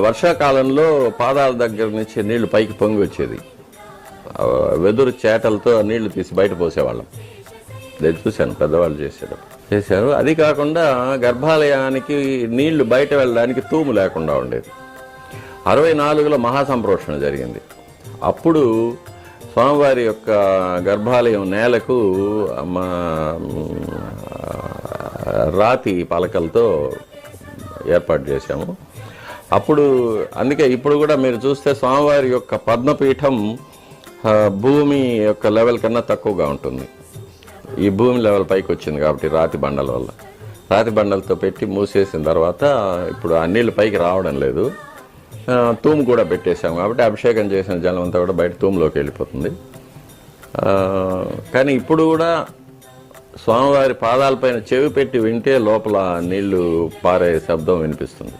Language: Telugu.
వర్షాకాలంలో పాదాల దగ్గర నుంచి నీళ్లు పైకి పొంగి వచ్చేది. వెదురు చేటలతో నీళ్లు తీసి బయట పోసేవాళ్ళం. నేను చూశాను పెద్దవాళ్ళు చేశారు. అది కాకుండా గర్భాలయానికి నీళ్లు బయట వెళ్ళడానికి తూము లేకుండా ఉండేది. 64లో మహాసంప్రోషణ జరిగింది. అప్పుడు స్వామివారి యొక్క గర్భాలయం నేలకు రాతి పలకలతో ఏర్పాటు చేశాము. అప్పుడు అందుకే ఇప్పుడు కూడా మీరు చూస్తే స్వామివారి యొక్క పద్మపీఠం భూమి యొక్క లెవెల్ కన్నా తక్కువగా ఉంటుంది. ఈ భూమి లెవెల్ పైకి వచ్చింది కాబట్టి రాతి బండల వల్ల. రాతి బండలతో పెట్టి మూసేసిన తర్వాత ఇప్పుడు ఆ నీళ్ళు పైకి రావడం లేదు. తూము కూడా పెట్టేశాము కాబట్టి అభిషేకం చేసిన జలం అంతా కూడా బయట తూములోకి వెళ్ళిపోతుంది. కానీ ఇప్పుడు కూడా స్వామివారి పాదాలపైన చెవి పెట్టి వింటే లోపల నీళ్లు పారే శబ్దం వినిపిస్తుంది.